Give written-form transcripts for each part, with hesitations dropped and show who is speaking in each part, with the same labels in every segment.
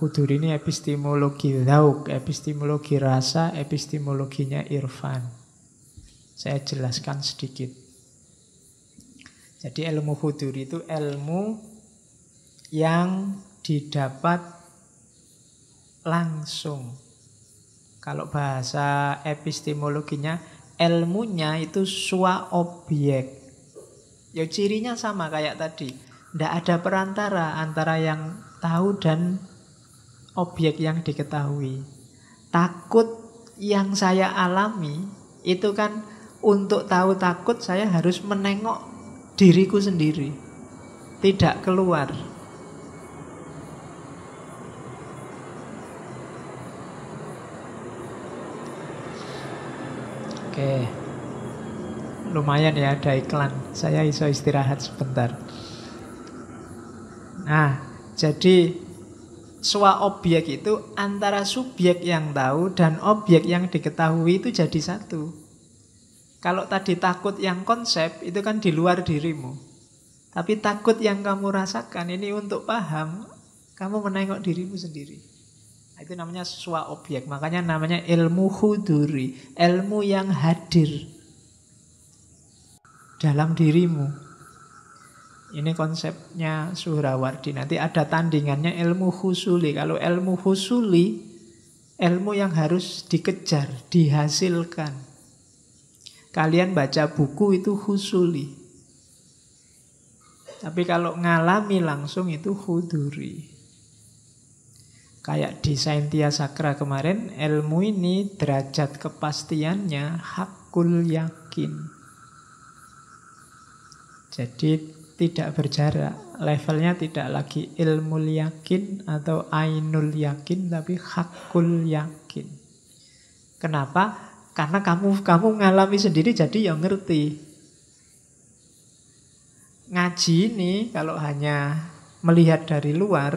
Speaker 1: khuduri ini epistemologi dzauk, epistemologi rasa, epistemologinya irfan. Saya jelaskan sedikit. Jadi ilmu khuduri itu ilmu yang didapat langsung. Kalau bahasa epistemologinya, ilmunya itu sua objek. Ya cirinya sama kayak tadi. Tidak ada perantara antara yang tahu dan objek yang diketahui. Takut yang saya alami itu kan, untuk tahu takut saya harus menengok diriku sendiri, tidak keluar. Oke, lumayan ya ada iklan. Saya iso istirahat sebentar. Nah, jadi sua objek itu antara subjek yang tahu dan objek yang diketahui itu jadi satu. Kalau tadi takut yang konsep itu kan di luar dirimu. Tapi takut yang kamu rasakan ini untuk paham, kamu menengok dirimu sendiri. Itu namanya sua objek. Makanya namanya ilmu khuduri, ilmu yang hadir dalam dirimu. Ini konsepnya Suhrawardi. Nanti ada tandingannya ilmu husuli. Kalau ilmu husuli, ilmu yang harus dikejar, dihasilkan. Kalian baca buku itu husuli. Tapi kalau ngalami langsung itu khuduri. Kayak di Saintia Sakra kemarin, ilmu ini derajat kepastiannya hakul yakin. Jadi tidak berjarak. Levelnya tidak lagi ilmu yakin atau ainul yakin, tapi hakul yakin. Kenapa? Karena kamu ngalami sendiri, jadi ya ngerti. Ngaji ini kalau hanya melihat dari luar,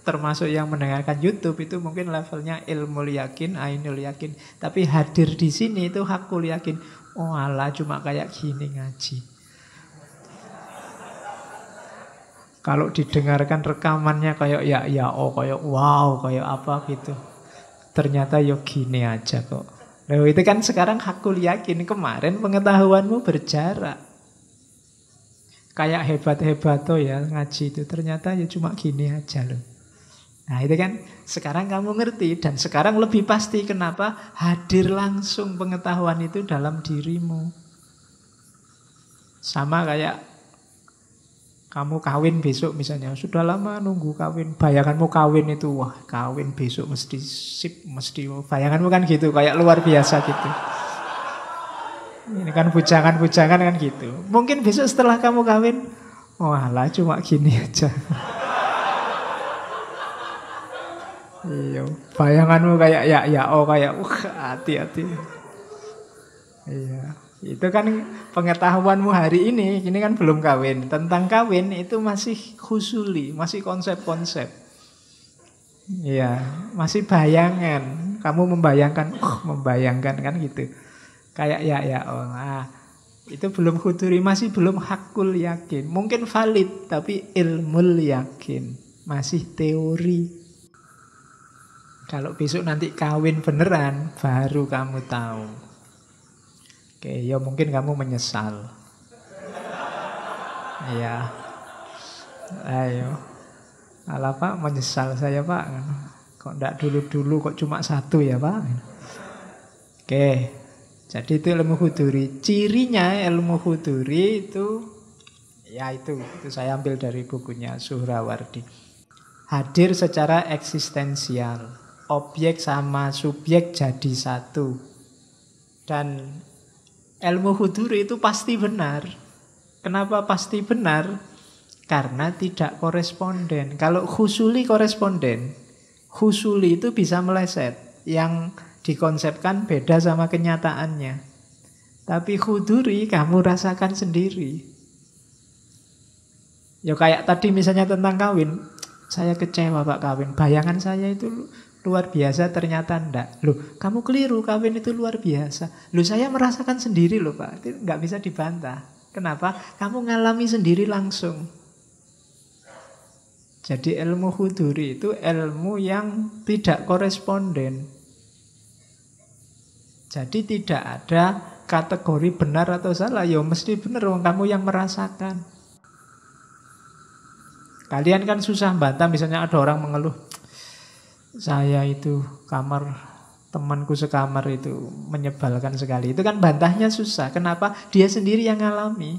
Speaker 1: termasuk yang mendengarkan YouTube, itu mungkin levelnya ilmu yakin, ainul yakin. Tapi hadir di sini itu hakul yakin. Oh alah, cuma kayak gini ngaji. Kalau didengarkan rekamannya kayak kayak wow, kayak apa gitu. Ternyata ya gini aja kok. Nah, itu kan sekarang hakul yakin. Kemarin pengetahuanmu berjarak. Kayak hebat-hebat tuh ya ngaji itu. Ternyata ya cuma gini aja loh. Nah itu kan sekarang kamu ngerti. Dan sekarang lebih pasti kenapa hadir langsung pengetahuan itu dalam dirimu. Sama kayak kamu kawin besok misalnya. Sudah lama nunggu kawin. Bayanganmu kawin itu, wah kawin besok mesti sip, mesti. Bayanganmu kan gitu, kayak luar biasa gitu. Ini kan bujangan-bujangan kan gitu. Mungkin besok setelah kamu kawin, walah cuma gini aja. Iya, bayanganmu kayak kayak hati-hati. Iya. Itu kan pengetahuanmu hari ini kan belum kawin. Tentang kawin itu masih khusuli, masih konsep-konsep. Iya, masih bayangan. Kamu membayangkan kan gitu. Kayak itu belum khuduri, masih belum hakul yakin. Mungkin valid, tapi ilmul yakin, masih teori. Kalau besok nanti kawin beneran, baru kamu tahu. Oke, ya mungkin kamu menyesal. Iya. Ayo. Alah Pak, menyesal saya Pak. Kok enggak dulu-dulu, kok cuma satu ya Pak? Oke. Jadi itu ilmu khuduri. Cirinya ilmu khuduri itu, ya itu saya ambil dari bukunya Suhrawardi. Hadir secara eksistensial. Objek sama subjek jadi satu. Dan ilmu khuduri itu pasti benar. Kenapa pasti benar? Karena tidak koresponden. Kalau khusuli koresponden. Khusuli itu bisa meleset. Yang dikonsepkan beda sama kenyataannya. Tapi khuduri kamu rasakan sendiri. Ya kayak tadi misalnya tentang kawin. Saya kecewa Pak kawin. Bayangan saya itu luar biasa, ternyata enggak. Loh, kamu keliru, kawin itu luar biasa. Loh, saya merasakan sendiri loh Pak. Itu enggak bisa dibantah. Kenapa? Kamu ngalami sendiri langsung. Jadi ilmu huduri itu ilmu yang tidak koresponden. Jadi tidak ada kategori benar atau salah. Ya mesti benar, wong kamu yang merasakan. Kalian kan susah bantah, misalnya ada orang mengeluh, saya itu kamar temanku sekamar itu menyebalkan sekali. Itu kan bantahnya susah. Kenapa? Dia sendiri yang ngalami.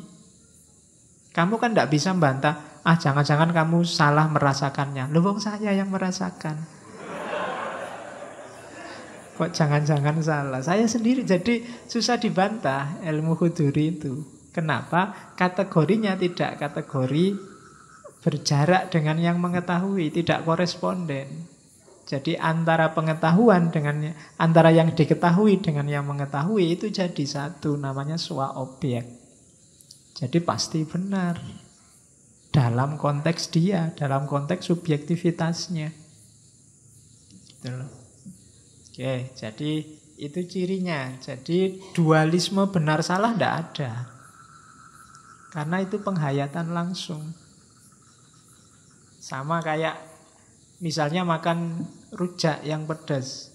Speaker 1: Kamu kan tidak bisa bantah, jangan-jangan kamu salah merasakannya. Loh, wong saya yang merasakan. Kok jangan-jangan salah? Saya sendiri, jadi susah dibantah ilmu huduri itu. Kenapa? Kategorinya tidak kategori berjarak dengan yang mengetahui, tidak koresponden. Jadi antara pengetahuan dengan antara yang diketahui dengan yang mengetahui itu jadi satu, namanya swa objek. Jadi pasti benar dalam konteks dia, dalam konteks subjektivitasnya. Gitu loh. Oke, jadi itu cirinya. Jadi dualisme benar salah tidak ada. Karena itu penghayatan langsung. Sama kayak misalnya makan rujak yang pedas.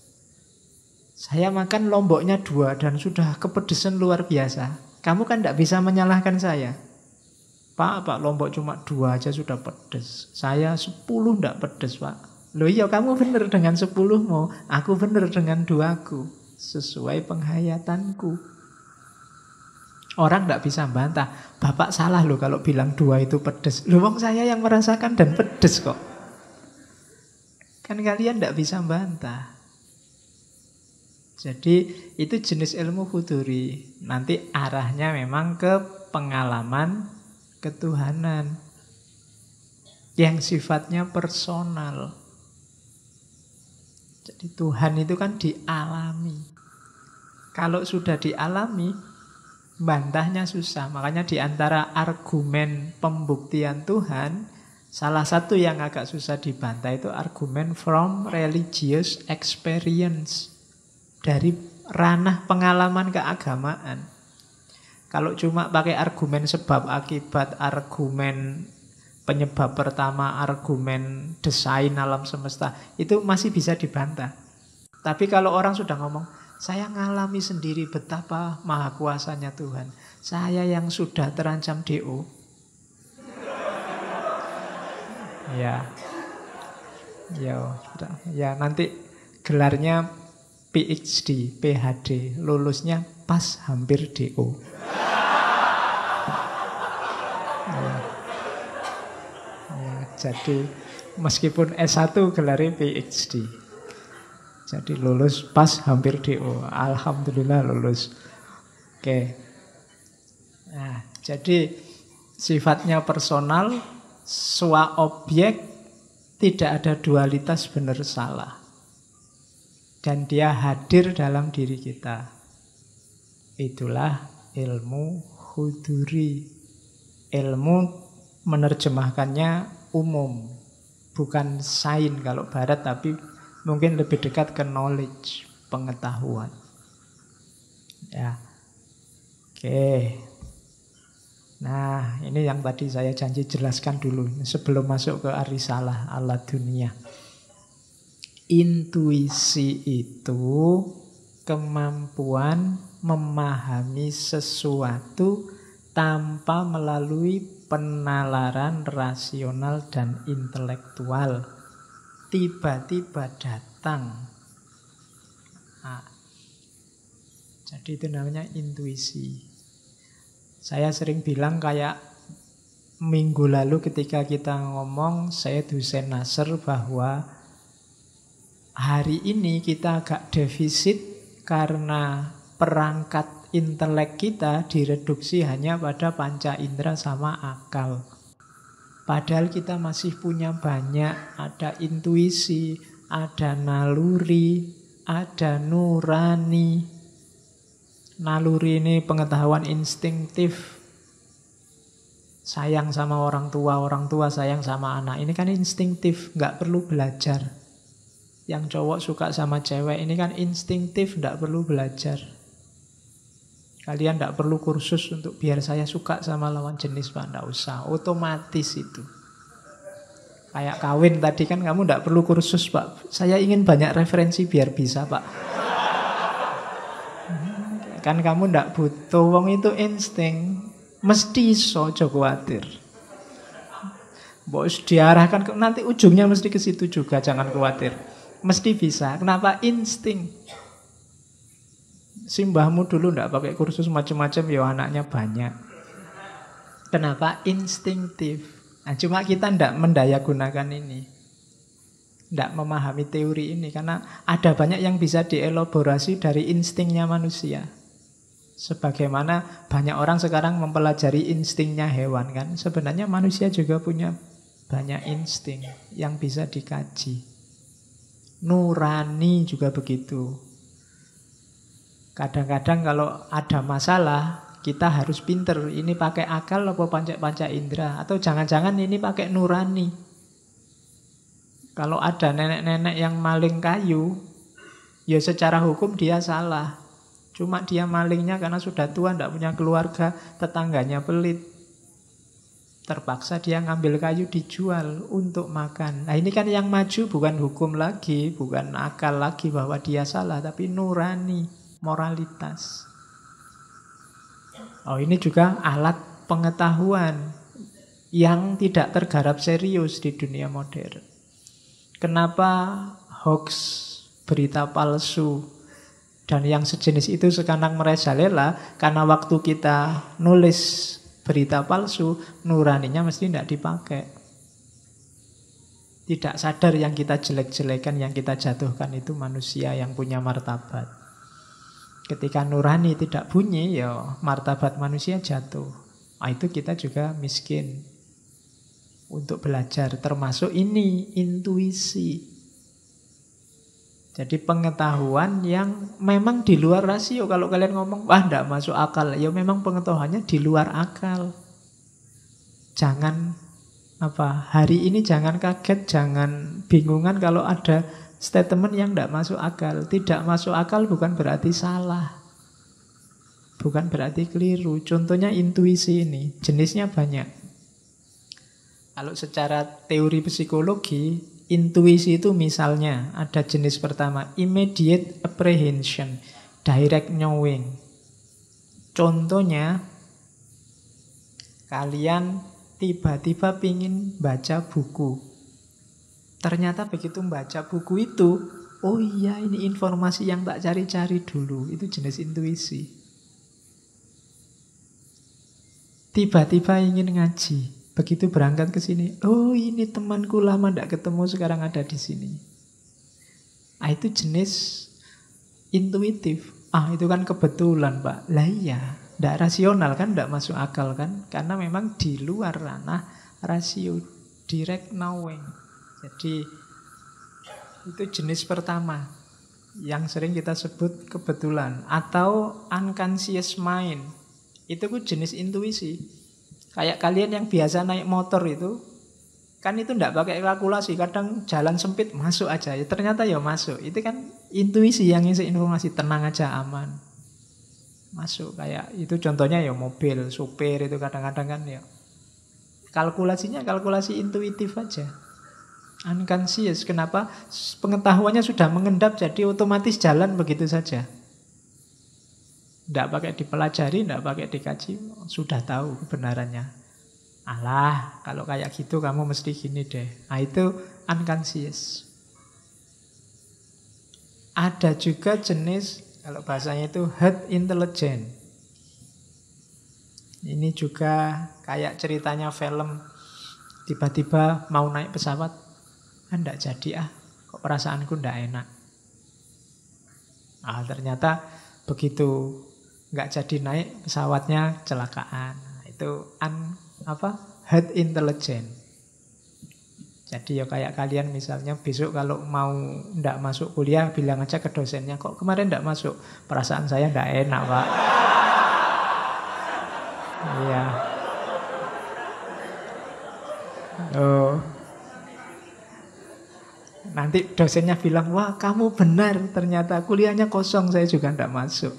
Speaker 1: Saya makan lomboknya 2 dan sudah kepedesan luar biasa. Kamu kan tidak bisa menyalahkan saya. Pak, lombok cuma 2 aja sudah pedes. Saya 10 tidak pedes, Pak. Loh iya, kamu benar dengan 10-mu, aku benar dengan 2-ku. Sesuai penghayatanku. Orang tidak bisa bantah, Bapak salah loh kalau bilang 2 itu pedes. Loh, wong saya yang merasakan dan pedes kok. Kan kalian tidak bisa bantah. Jadi itu jenis ilmu huduri. Nanti arahnya memang ke pengalaman ketuhanan yang sifatnya personal. Jadi Tuhan itu kan dialami. Kalau sudah dialami, bantahnya susah. Makanya di antara argumen pembuktian Tuhan, salah satu yang agak susah dibantah itu argumen from religious experience. Dari ranah pengalaman keagamaan. Kalau cuma pakai argumen sebab akibat, argumen penyebab pertama, argumen desain alam semesta, itu masih bisa dibantah. Tapi kalau orang sudah ngomong, saya ngalami sendiri betapa maha kuasanya Tuhan, saya yang sudah terancam DO, ya nanti gelarnya PhD, PhD, lulusnya pas hampir DO. Jadi meskipun S1 gelarnya PhD. Jadi lulus pas hampir DO. Alhamdulillah lulus. Oke. Nah, jadi sifatnya personal, swa objek, tidak ada dualitas benar salah. Dan dia hadir dalam diri kita. Itulah ilmu huduri. Ilmu menerjemahkannya umum, bukan sains kalau barat, tapi mungkin lebih dekat ke knowledge, pengetahuan. Ya. Oke. Nah, ini yang tadi saya janji jelaskan dulu sebelum masuk ke arisalah ala dunia. Intuisi itu kemampuan memahami sesuatu tanpa melalui penalaran rasional dan intelektual. Tiba-tiba datang. Nah, jadi itu namanya intuisi. Saya sering bilang kayak minggu lalu ketika kita ngomong, saya Husain Nasr, bahwa hari ini kita agak defisit karena perangkat intelek kita direduksi hanya pada panca indera sama akal. Padahal kita masih punya banyak, ada intuisi, ada naluri, ada nurani. Naluri ini pengetahuan instinktif. Sayang sama orang tua sayang sama anak. Ini kan instinktif, nggak perlu belajar. Yang cowok suka sama cewek, ini kan instinktif, nggak perlu belajar. Kalian tidak perlu kursus untuk biar saya suka sama lawan jenis, Pak. Tidak usah, otomatis itu. Kayak kawin tadi kan kamu tidak perlu kursus Pak. Saya ingin banyak referensi biar bisa Pak. Kan kamu tidak butuh, wong itu insting. Mesti iso, aja khawatir. Bos diarahkan ke, nanti ujungnya mesti ke situ juga, jangan khawatir. Mesti bisa. Kenapa? Insting. Simbahmu dulu tidak pakai kursus macam-macam, ya anaknya banyak. Kenapa? Instinktif. Nah, cuma kita tidak mendayagunakan ini. Tidak memahami teori ini. Karena ada banyak yang bisa dielaborasi dari instingnya manusia. Sebagaimana banyak orang sekarang mempelajari instingnya hewan kan. Sebenarnya manusia juga punya banyak insting yang bisa dikaji. Nurani juga begitu. Kadang-kadang kalau ada masalah, kita harus pinter. Ini pakai akal atau panca indera. Atau jangan-jangan ini pakai nurani. Kalau ada nenek-nenek yang maling kayu, ya secara hukum dia salah. Cuma dia malingnya karena sudah tua, tidak punya keluarga, tetangganya pelit. Terpaksa dia ngambil kayu dijual untuk makan. Nah ini kan yang maju bukan hukum lagi, bukan akal lagi bahwa dia salah, tapi nurani, moralitas. Oh ini juga alat pengetahuan yang tidak tergarap serius di dunia modern. Kenapa hoax, berita palsu, dan yang sejenis itu sekarang merajalela? Karena waktu kita nulis berita palsu, nuraninya mesti tidak dipakai. Tidak sadar yang kita jelek-jelekan, yang kita jatuhkan itu manusia yang punya martabat. Ketika nurani tidak bunyi, ya martabat manusia jatuh. Nah, itu kita juga miskin untuk belajar. Termasuk ini, intuisi. Jadi pengetahuan yang memang di luar rasio. Kalau kalian ngomong, wah tidak masuk akal. Ya memang pengetahuannya di luar akal. Jangan hari ini jangan kaget, jangan bingungan kalau ada statement yang tidak masuk akal. Tidak masuk akal bukan berarti salah. Bukan berarti keliru. Contohnya intuisi ini. Jenisnya banyak. Kalau secara teori psikologi, intuisi itu misalnya ada jenis pertama, immediate apprehension, direct knowing. Contohnya, kalian tiba-tiba pingin baca buku. Ternyata begitu membaca buku itu, oh iya ini informasi yang tak cari-cari dulu. Itu jenis intuisi. Tiba-tiba ingin ngaji. Begitu berangkat ke sini, oh ini temanku lama tidak ketemu sekarang ada di sini. Itu jenis intuitif. Itu kan kebetulan Pak. Lah iya, tidak rasional kan, tidak masuk akal kan. Karena memang di luar ranah rasio, direct knowing. Jadi itu jenis pertama yang sering kita sebut kebetulan. Atau unconscious mind. Itu jenis intuisi. Kayak kalian yang biasa naik motor itu, kan itu tidak pakai kalkulasi. Kadang jalan sempit, masuk aja. Ya, ternyata ya masuk. Itu kan intuisi yang ngisi informasi. Tenang aja, aman. Masuk. Kayak itu contohnya ya mobil, supir itu kadang-kadang kan ya. Kalkulasinya kalkulasi intuitif aja. Unconscious. Kenapa? Pengetahuannya sudah mengendap, jadi otomatis jalan begitu saja. Tidak pakai dipelajari, tidak pakai dikaji, sudah tahu kebenarannya. Alah, kalau kayak gitu kamu mesti gini deh. Itu unconscious. Ada juga jenis, kalau bahasanya itu herd intelligence. Ini juga kayak ceritanya film. Tiba-tiba mau naik pesawat, tidak jadi kok perasaanku tidak enak. Ternyata begitu nggak jadi naik pesawatnya kecelakaan. Itu herd intelligence. Jadi ya kayak kalian misalnya besok kalau mau ndak masuk kuliah bilang aja ke dosennya, kok kemarin ndak masuk, perasaan saya ndak enak Pak. Iya. Nanti dosennya bilang, wah kamu benar, ternyata kuliahnya kosong, saya juga ndak masuk.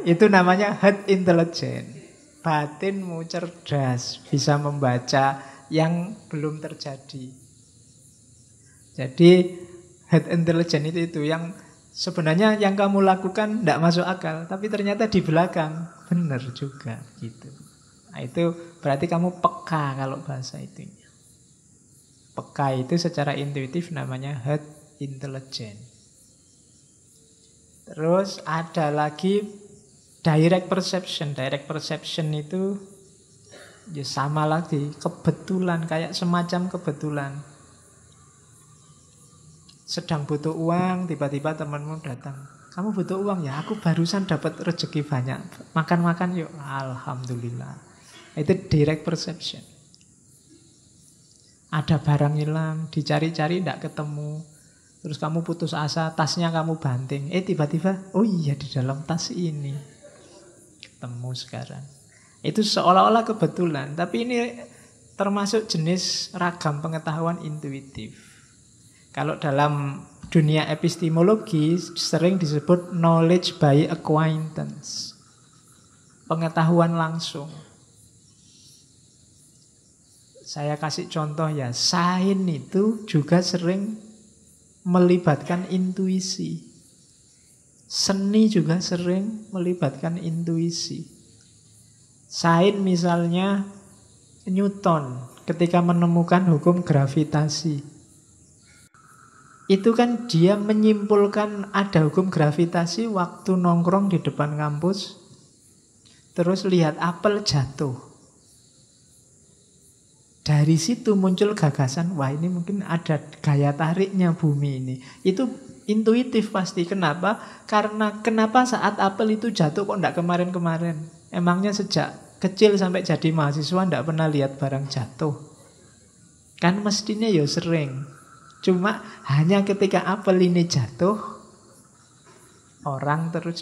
Speaker 1: Itu namanya herd intelligence. batinmu cerdas, bisa membaca yang belum terjadi. Jadi head intelligence itu yang sebenarnya yang kamu lakukan tidak masuk akal, tapi ternyata di belakang benar juga gitu. Nah, itu berarti kamu peka kalau bahasa itunya. Peka itu secara intuitif namanya head intelligence. Terus ada lagi direct perception. Direct perception itu ya sama lagi, kebetulan, kayak semacam kebetulan. Sedang butuh uang, tiba-tiba temanmu datang. Kamu butuh uang ya? Aku barusan dapat rezeki banyak. Makan-makan yuk. Alhamdulillah. Itu direct perception. Ada barang hilang, dicari-cari tidak ketemu. Terus kamu putus asa, tasnya kamu banting. Tiba-tiba, oh iya di dalam tas ini. Ketemu sekarang. Itu seolah-olah kebetulan. Tapi ini termasuk jenis ragam pengetahuan intuitif. Kalau dalam dunia epistemologi sering disebut knowledge by acquaintance. Pengetahuan langsung. Saya kasih contoh ya, sains itu juga sering melibatkan intuisi. Seni juga sering melibatkan intuisi. Sains misalnya Newton ketika menemukan hukum gravitasi. Itu kan dia menyimpulkan ada hukum gravitasi waktu nongkrong di depan kampus. Terus lihat apel jatuh. Dari situ muncul gagasan, wah ini mungkin ada gaya tariknya bumi ini. Itu intuitif pasti. Kenapa? Karena kenapa saat apel itu jatuh kok enggak kemarin-kemarin? Emangnya sejak kecil sampai jadi mahasiswa enggak pernah lihat barang jatuh? Kan mestinya ya sering. Cuma hanya ketika apel ini jatuh,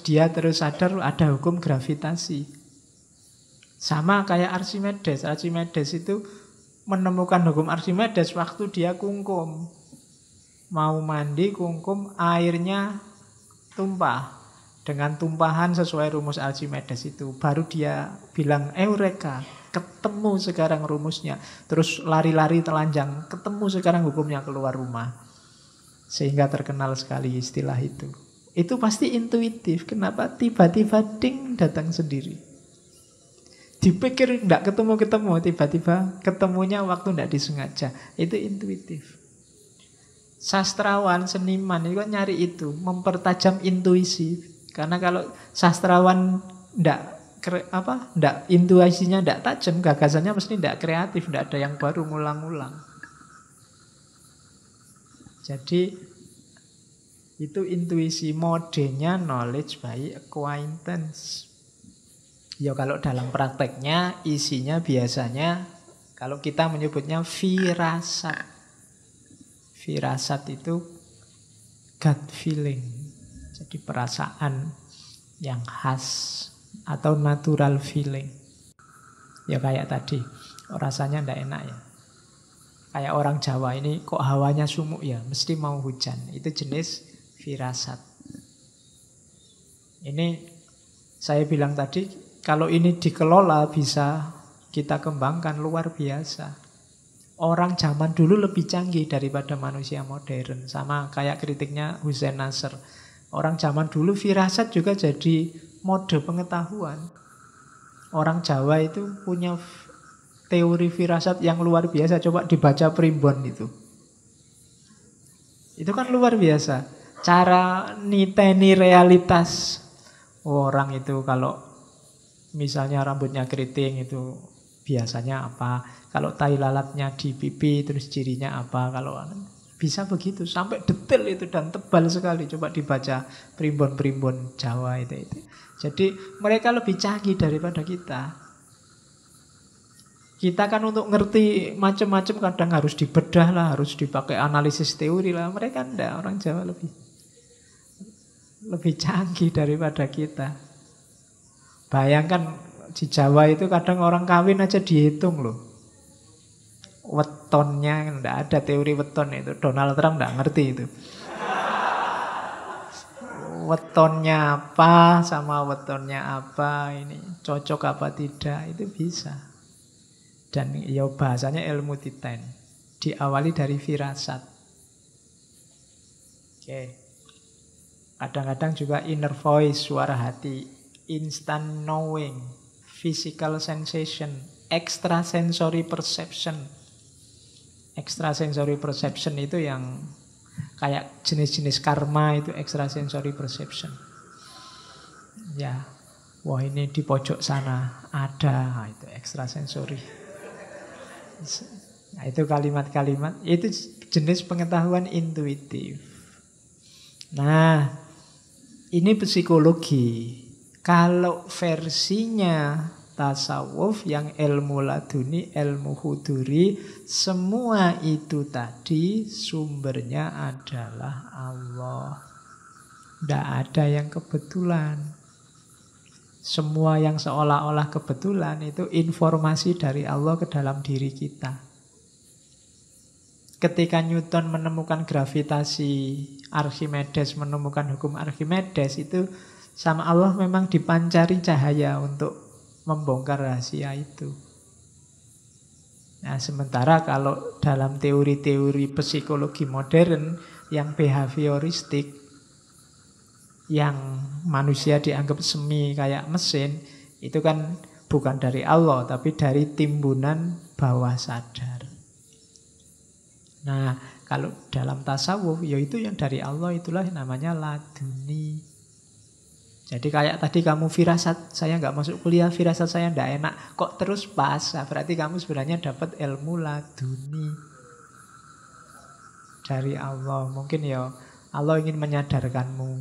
Speaker 1: dia terus sadar ada hukum gravitasi. Sama kayak Archimedes. Archimedes itu menemukan hukum Archimedes waktu dia kungkum. Mau mandi kungkum, airnya tumpah. Dengan tumpahan sesuai rumus Archimedes itu. Baru dia bilang, Eureka, ketemu sekarang rumusnya. Terus lari-lari telanjang, ketemu sekarang hukumnya keluar rumah. Sehingga terkenal sekali istilah itu. Itu pasti intuitif. Kenapa? Tiba-tiba ding datang sendiri. Dipikir tidak ketemu-ketemu, tiba-tiba ketemunya waktu tidak disengaja. Itu intuitif. Sastrawan, seniman itu kan nyari itu, mempertajam intuisi. Karena kalau sastrawan tidak intuisinya tidak tajam, gagasannya mesti tidak kreatif, tidak ada yang baru, ngulang-ngulang. Jadi itu intuisi, modenya knowledge by acquaintance. Ya kalau dalam prakteknya isinya biasanya kalau kita menyebutnya firasat. Firasat itu gut feeling. Jadi perasaan yang khas atau natural feeling. Ya kayak tadi, rasanya ndak enak ya. Kayak orang Jawa ini kok hawanya sumuk ya, mesti mau hujan. Itu jenis firasat. Ini saya bilang tadi, kalau ini dikelola bisa kita kembangkan luar biasa. Orang zaman dulu lebih canggih daripada manusia modern. Sama kayak kritiknya Hussein Nasr. Orang zaman dulu firasat juga jadi mode pengetahuan. Orang Jawa itu punya teori firasat yang luar biasa. Coba dibaca primbon itu. Itu kan luar biasa. Cara niteni realitas. Orang itu kalau misalnya rambutnya keriting itu biasanya apa. Kalau tai lalatnya di pipi terus cirinya apa. Kalau bisa begitu, sampai detail itu dan tebal sekali. Coba dibaca primbon-primbon Jawa itu. Jadi mereka lebih canggih daripada kita. Kita kan untuk ngerti macam-macam kadang harus dibedah lah, harus dipakai analisis teori lah. Mereka enggak, orang Jawa lebih canggih daripada kita. Bayangkan di Jawa itu kadang orang kawin aja dihitung loh. Wetonnya, enggak ada teori weton itu. Donald Trump enggak ngerti itu. wetonnya apa sama wetonnya apa, ini cocok apa tidak, itu bisa. Dan ya bahasanya ilmu titen, diawali dari firasat. Oke. Kadang-kadang juga inner voice, suara hati, instant knowing, physical sensation, extrasensory perception. Extrasensory perception itu yang kayak jenis-jenis karma, itu extrasensory perception. Ya, wah ini di pojok sana ada, itu extrasensory. Nah, itu kalimat-kalimat, itu jenis pengetahuan intuitif. Nah, ini psikologi. Kalau versinya tasawuf yang ilmu laduni, ilmu huduri, semua itu tadi sumbernya adalah Allah. Tidak ada yang kebetulan. Semua yang seolah-olah kebetulan itu informasi dari Allah ke dalam diri kita. Ketika Newton menemukan gravitasi, Archimedes menemukan hukum Archimedes, itu sama Allah memang dipancari cahaya untuk membongkar rahasia itu. Nah, sementara kalau dalam teori-teori psikologi modern yang behavioristik, yang manusia dianggap semi kayak mesin, itu kan bukan dari Allah, tapi dari timbunan bawah sadar. Nah, kalau dalam tasawuf, yaitu yang dari Allah, itulah namanya laduni. Jadi kayak tadi kamu firasat, saya nggak masuk kuliah, firasat saya nggak enak, kok terus pas, nah, berarti kamu sebenarnya dapat ilmu laduni dari Allah. Mungkin ya Allah ingin menyadarkanmu.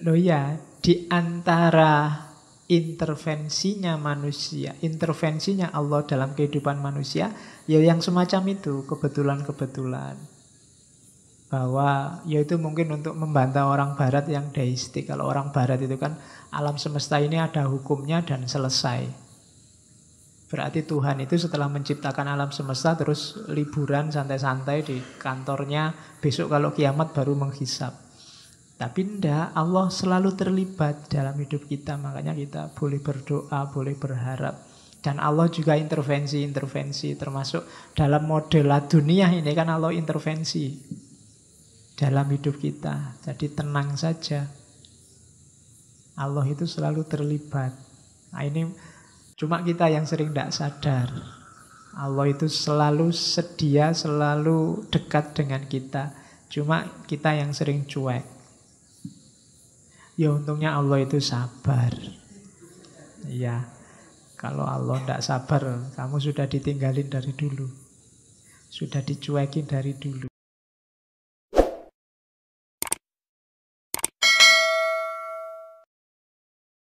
Speaker 1: Loh ya, di antara intervensinya manusia, intervensinya Allah dalam kehidupan manusia, ya yang semacam itu, kebetulan-kebetulan. Bahwa yaitu mungkin untuk membantah orang barat yang deistik. Kalau orang barat itu kan alam semesta ini ada hukumnya dan selesai. Berarti Tuhan itu setelah menciptakan alam semesta terus liburan santai-santai di kantornya, besok kalau kiamat baru menghisap. Tapi tidak, Allah selalu terlibat dalam hidup kita. Makanya kita boleh berdoa, boleh berharap. Dan Allah juga intervensi-intervensi. Termasuk dalam model dunia ini kan Allah intervensi dalam hidup kita. Jadi tenang saja, Allah itu selalu terlibat. Nah ini cuma kita yang sering tidak sadar. Allah itu selalu sedia, selalu dekat dengan kita. Cuma kita yang sering cuek. Ya untungnya Allah itu sabar. Iya, kalau Allah tidak sabar, kamu sudah ditinggalin dari dulu, sudah dicuekin dari dulu.